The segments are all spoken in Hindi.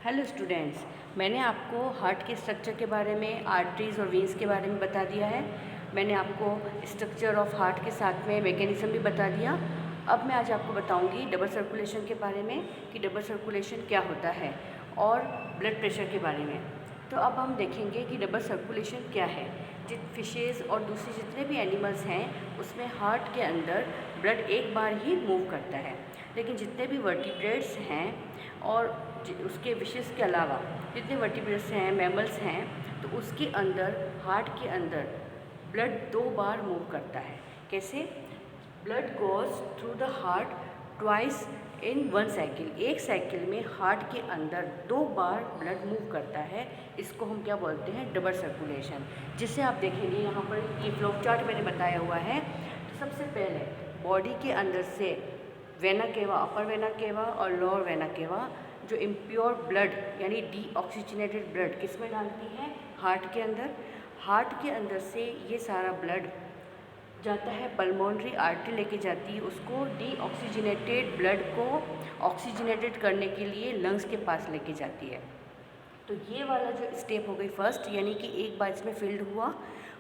हेलो स्टूडेंट्स, मैंने आपको हार्ट के स्ट्रक्चर के बारे में, आर्टरीज और वेन्स के बारे में बता दिया है। मैंने आपको स्ट्रक्चर ऑफ हार्ट के साथ में मैकेनिज्म भी बता दिया। अब मैं आज आपको बताऊंगी डबल सर्कुलेशन के बारे में कि डबल सर्कुलेशन क्या होता है और ब्लड प्रेशर के बारे में। तो अब हम देखेंगे कि डबल सर्कुलेशन क्या है। फिशेज़ और दूसरे जितने भी एनिमल्स हैं उसमें हार्ट के अंदर ब्लड एक बार ही मूव करता है, लेकिन जितने भी वर्टिब्रेट्स हैं और उसके विशेष के अलावा जितने वर्टिब्रेट्स हैं, मैमल्स हैं, तो उसके अंदर हार्ट के अंदर ब्लड 2 बार मूव करता है। कैसे? Blood goes through the heart twice in 1 cycle. एक साइकिल में हार्ट के अंदर 2 बार ब्लड मूव करता है। इसको हम क्या बोलते हैं? Double circulation. जिसे आप देखेंगे यहाँ पर ये फ्लो चार्ट मैंने बताया हुआ है। तो सबसे पहले बॉडी के अंदर से वेना केवा, अपर वेना केवा और लोअर वेना केवा जो इम्प्योर ब्लड यानी डीऑक्सीजनेटेड ब्लड किस में डालती है? हार्ट के अंदर। हार्ट के अंदर से ये सारा ब्लड जाता है, पल्मोनरी आर्टरी लेके जाती है उसको डीऑक्सीजनेटेड ब्लड को ऑक्सीजनेटेड करने के लिए लंग्स के पास लेके जाती है। तो ये वाला जो स्टेप हो गई फर्स्ट, यानी कि एक बार इसमें फिल्ड हुआ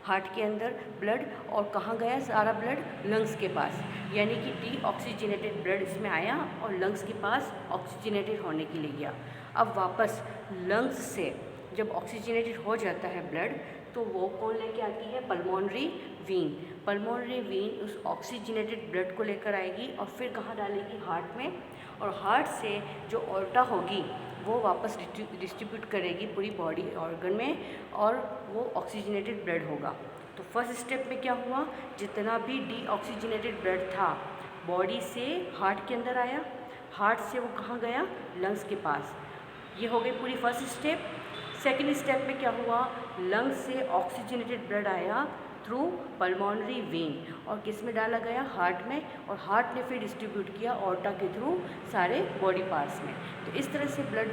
हार्ट के अंदर ब्लड और कहाँ गया सारा ब्लड? लंग्स के पास, यानी कि डीऑक्सीजनेटेड ब्लड इसमें आया और लंग्स के पास ऑक्सीजनेटेड होने के लिए गया। अब वापस लंग्स से जब ऑक्सीजनेटेड हो जाता है ब्लड तो वो कौन लेके आती है? Pulmonary Wien. पल्मोनरी वीन उस ऑक्सीजनेटेड ब्लड को लेकर आएगी और फिर कहाँ डालेगी? हार्ट में। और हार्ट से जो ऑर्टा होगी वो वापस डिस्ट्रीब्यूट करेगी पूरी बॉडी ऑर्गन में और वो ऑक्सीजनेटेड ब्लड होगा। तो फर्स्ट स्टेप में क्या हुआ? जितना भी डीऑक्सीजनेटेड ब्लड था बॉडी से हार्ट के अंदर आया, हार्ट से वो कहाँ गया? लंग्स के पास। ये हो गई पूरी फर्स्ट स्टेप। सेकेंड स्टेप में क्या हुआ? लंग्स से ऑक्सीजनेटेड ब्लड आया थ्रू पल्मोनरी वेन और किस में डाला गया? हार्ट में। और हार्ट ने फिर डिस्ट्रीब्यूट किया ऑर्टा के थ्रू सारे बॉडी पार्ट्स में। तो इस तरह से ब्लड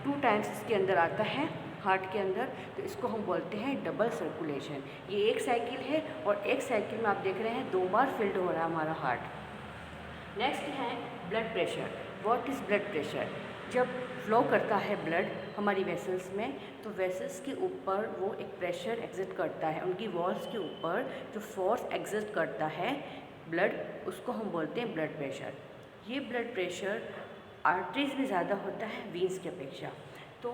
2 टाइम्स इसके अंदर आता है हार्ट के अंदर। तो इसको हम बोलते हैं डबल सर्कुलेशन। ये एक साइकिल है और एक साइकिल में आप देख रहे हैं 2 बार फिल्ड हो रहा है हमारा हार्ट। नेक्स्ट है blood pressure. What is blood pressure? जब फ्लो करता है ब्लड हमारी वेसल्स में तो वेसल्स के ऊपर वो एक प्रेशर एग्जिट करता है, उनकी वॉल्स के ऊपर जो फोर्स एग्जिट करता है ब्लड, उसको हम बोलते हैं ब्लड प्रेशर। ये ब्लड प्रेशर आर्टरीज में ज़्यादा होता है वीन्स की अपेक्षा। तो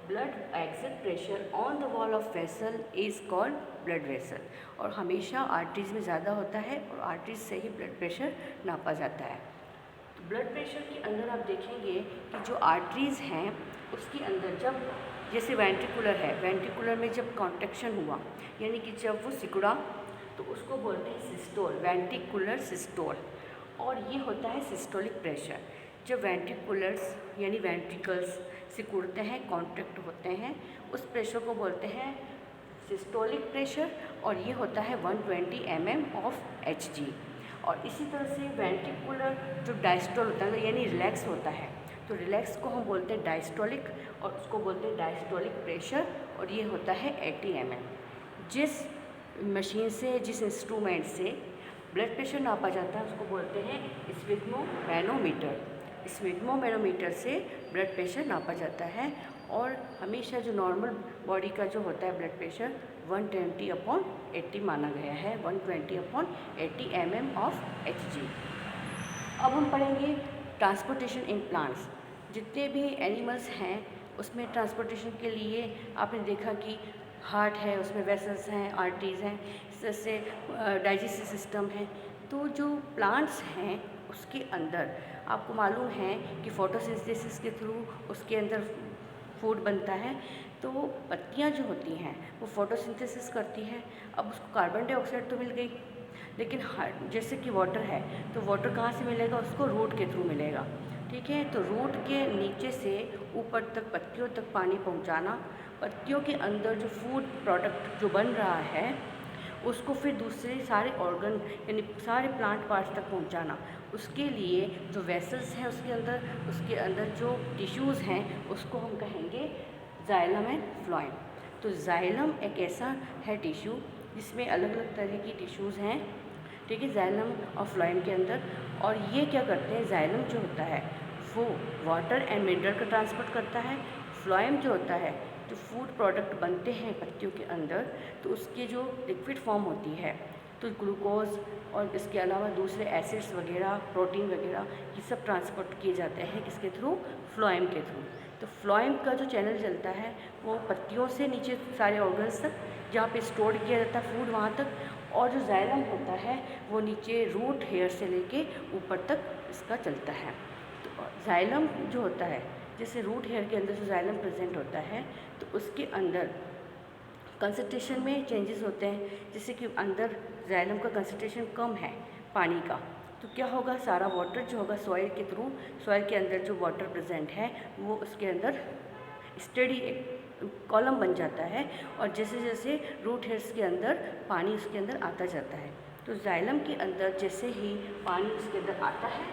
blood exit pressure on the wall of vessel is called blood vessel. और हमेशा आर्टरीज में ज़्यादा होता है और आर्टरीज से ही ब्लड प्रेशर नापा जाता है। ब्लड प्रेशर के अंदर आप देखेंगे कि जो आर्टरीज़ हैं उसके अंदर जब जैसे वेंट्रिकुलर है, वेंट्रिकुलर में जब कॉन्ट्रैक्शन हुआ यानी कि जब वो सिकुड़ा तो उसको बोलते हैं सिस्टोल, वेंट्रिकुलर सिस्टोल। और ये होता है सिस्टोलिक प्रेशर। जब वेंट्रिकुलर्स यानी वेंट्रिकल्स सिकुड़ते हैं, कॉन्ट्रैक्ट होते हैं, उस प्रेशर को बोलते हैं सिस्टोलिक प्रेशर और ये होता है 120 mm ऑफ Hg। और इसी तरह से वेंट्रिकुलर जो डायस्टोल होता है यानी रिलैक्स होता है, तो रिलैक्स को हम बोलते हैं डायस्टोलिक और उसको बोलते हैं डायस्टोलिक प्रेशर और ये होता है 80 mm। जिस मशीन से, जिस इंस्ट्रूमेंट से ब्लड प्रेशर नापा जाता है उसको बोलते हैं स्फिग्मोमैनोमीटर। स्फिग्मोमैनोमीटर से ब्लड प्रेशर नापा जाता है और हमेशा जो नॉर्मल बॉडी का जो होता है ब्लड प्रेशर 120/80 माना गया है, 120/80 mm ऑफ Hg। अब हम पढ़ेंगे ट्रांसपोर्टेशन इन प्लांट्स। जितने भी एनिमल्स हैं उसमें ट्रांसपोर्टेशन के लिए आपने देखा कि हार्ट है, उसमें वेसल्स हैं, आर्टरीज हैं, इस तरह से डाइजेस्टिव सिस्टम है। तो जो प्लांट्स हैं उसके अंदर आपको मालूम है कि फोटोसिंथेसिस के थ्रू उसके अंदर फूड बनता है। तो वो पत्तियाँ जो होती हैं वो फोटोसिंथेसिस करती हैं। अब उसको कार्बन डाइऑक्साइड तो मिल गई, लेकिन जैसे कि वाटर है तो वाटर कहाँ से मिलेगा? उसको रूट के थ्रू मिलेगा। ठीक है, तो रूट के नीचे से ऊपर तक पत्तियों तक पानी पहुँचाना, पत्तियों के अंदर जो फूड प्रोडक्ट जो बन रहा है उसको फिर दूसरे सारे ऑर्गन यानी सारे प्लांट पार्ट्स तक पहुंचाना। उसके लिए जो वेसल्स हैं उसके अंदर जो टिश्यूज़ हैं उसको हम कहेंगे जाइलम एंड फ्लोएम। तो जाइलम एक ऐसा है टिश्यू जिसमें अलग अलग तरह की टिश्यूज़ हैं, ठीक है, जाइलम और फ्लोएम के अंदर। और ये क्या करते हैं? जाइलम जो होता है वो वाटर एंड मिनरल का ट्रांसपोर्ट करता है। फ्लोएम जो होता है, जो फूड प्रोडक्ट बनते हैं पत्तियों के अंदर, तो उसकी जो लिक्विड फॉर्म होती है, तो ग्लूकोज और इसके अलावा दूसरे एसिड्स वगैरह, प्रोटीन वगैरह, ये सब ट्रांसपोर्ट किए जाते हैं किसके थ्रू? फ्लोएम के थ्रू। तो फ्लोएम का जो चैनल चलता है वो पत्तियों से नीचे सारे ऑर्गन्स तक, जहाँ पे स्टोर किया जाता है फूड, वहाँ तक, और जो जाइलम होता है वो नीचे रूट हेयर से लेके ऊपर तक इसका चलता है। तो जाइलम जो होता है, जैसे रूट हेयर के अंदर जो जाइलम प्रेजेंट होता है, तो उसके अंदर कंसंट्रेशन में चेंजेस होते हैं। जैसे कि अंदर जाइलम का कंसंट्रेशन कम है पानी का, तो क्या होगा, सारा वाटर जो होगा सॉइल के थ्रू, सॉइल के अंदर जो वाटर प्रेजेंट है वो उसके अंदर स्टडी कॉलम बन जाता है, और जैसे जैसे रूट हेयर्स के अंदर पानी उसके अंदर आता जाता है, तो जाइलम के अंदर जैसे ही पानी उसके अंदर आता है,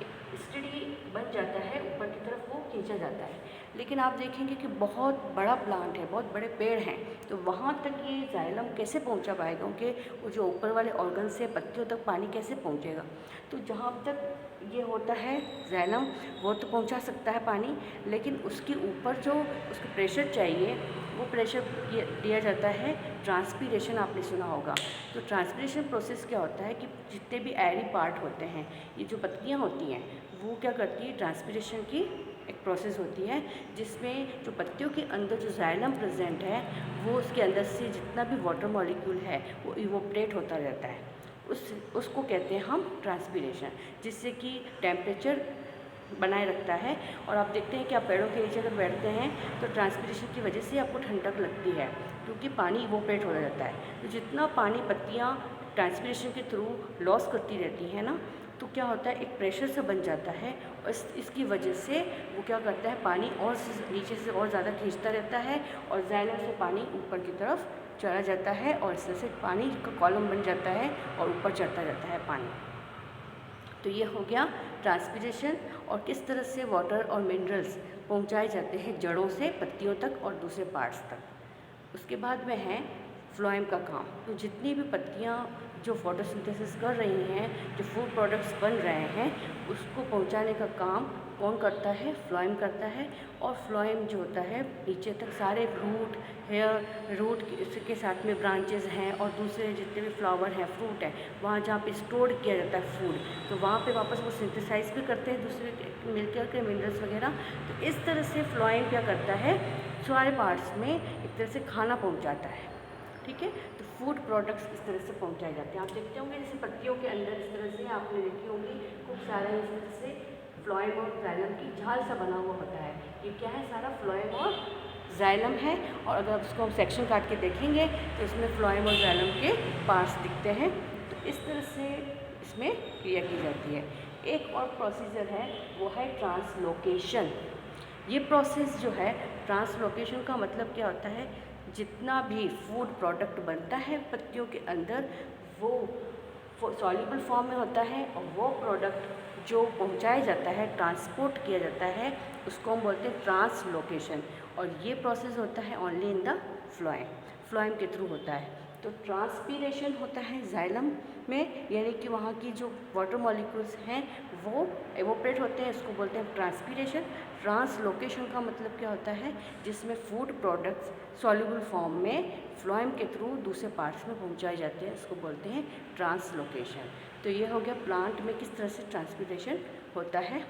एक स्टडी बन जाता है, ऊपर की तरफ वो खींचा जाता है। लेकिन आप देखेंगे कि बहुत बड़ा प्लांट है, बहुत बड़े पेड़ हैं, तो वहाँ तक ये जाइलम कैसे पहुँचा पाएगा? क्योंकि वो जो ऊपर वाले ऑर्गन से पत्तियों तक पानी कैसे पहुँचेगा? तो जहाँ तक ये होता है जाइलम, वो तो पहुँचा सकता है पानी, लेकिन उसके ऊपर जो उसको प्रेशर चाहिए, वो प्रेशर दिया जाता है ट्रांसपीरेशन। आपने सुना होगा। तो ट्रांसपीरेशन प्रोसेस क्या होता है कि जितने भी एयरी पार्ट होते हैं, ये जो पत्तियाँ होती हैं, वो क्या करती है, ट्रांसपीरेशन की एक प्रोसेस होती है, जिसमें जो पत्तियों के अंदर जो जाइलम प्रेजेंट है, वो उसके अंदर से जितना भी वाटर मॉलिक्यूल है वो इवोपरेट होता रहता है। उसको कहते हैं हम ट्रांसपीरेशन, जिससे कि टेम्परेचर बनाए रखता है। और आप देखते हैं कि आप पेड़ों के नीचे अगर बैठते हैं तो ट्रांसपीरेशन की वजह से आपको ठंडक लगती है, क्योंकि पानी इवोपरेट हो जाता है। तो जितना पानी पत्तियाँ ट्रांसपीरेशन के थ्रू लॉस करती रहती हैं ना, तो क्या होता है, एक प्रेशर सा बन जाता है, और इसकी वजह से वो क्या करता है, पानी और नीचे से और ज़्यादा खींचता रहता है, और जाइलम से पानी ऊपर की तरफ चला जाता है, और इस तरह से पानी का कॉलम बन जाता है और ऊपर चढ़ता जाता है पानी। तो ये हो गया ट्रांसपीरेशन, और किस तरह से वाटर और मिनरल्स पहुंचाए जाते हैं जड़ों से पत्तियों तक और दूसरे पार्ट्स तक। उसके बाद में है फ्लोएम का काम। तो जितनी भी पत्तियाँ जो फोटोसिंथेसिस कर रही हैं, जो फूड प्रोडक्ट्स बन रहे हैं, उसको पहुंचाने का काम कौन करता है? फ्लोएम करता है। और फ्लोएम जो होता है नीचे तक सारे रूट हेयर, रूट के साथ में ब्रांचेस हैं, और दूसरे जितने भी फ्लावर हैं, फ्रूट है, वहाँ जहाँ पे स्टोर किया जाता है फूड, तो वहाँ पे वापस वो सिंथेसाइज भी करते हैं दूसरे मिलकर के मिनरल्स वगैरह। तो इस तरह से फ्लोएम क्या करता है, सारे पार्ट्स में एक तरह से खाना पहुँचाता है। ठीक है, तो फूड प्रोडक्ट्स इस तरह से पहुंचाए जाते हैं। आप देखते होंगे जैसे पत्तियों के अंदर इस तरह से आपने देखी होंगी खूब सारा इस तरह से फ्लोएम और जाइलम की झाल सा बना हुआ होता है। ये क्या है, सारा फ्लोएम और जाइलम है। और अगर उसको हम सेक्शन काट के देखेंगे तो इसमें फ्लोएम और जाइलम के पार्ट्स दिखते हैं। तो इस तरह से इसमें क्रिया की जाती है। एक और प्रोसीजर है, वो है ट्रांसलोकेशन। ये प्रोसेस जो है, ट्रांसलोकेशन का मतलब क्या होता है, जितना भी फूड प्रोडक्ट बनता है पत्तियों के अंदर, वो सॉल्युबल फॉर्म में होता है, और वो प्रोडक्ट जो पहुंचाया जाता है, ट्रांसपोर्ट किया जाता है, उसको हम बोलते हैं ट्रांसलोकेशन। और ये प्रोसेस होता है ओनली इन द फ्लोएम के थ्रू होता है। तो ट्रांसपीरेशन होता है जाइलम में, यानी कि वहाँ की जो वाटर मॉलिक्यूल्स हैं वो एवोपरेट होते हैं, इसको बोलते हैं ट्रांसपीरेशन। ट्रांसलोकेशन का मतलब क्या होता है, जिसमें फूड प्रोडक्ट्स सॉल्युबल फॉर्म में फ्लोएम के थ्रू दूसरे पार्ट्स में पहुंचाए जाते हैं, इसको बोलते हैं ट्रांसलोकेशन। तो ये हो गया प्लांट में किस तरह से ट्रांसपीरेशन होता है।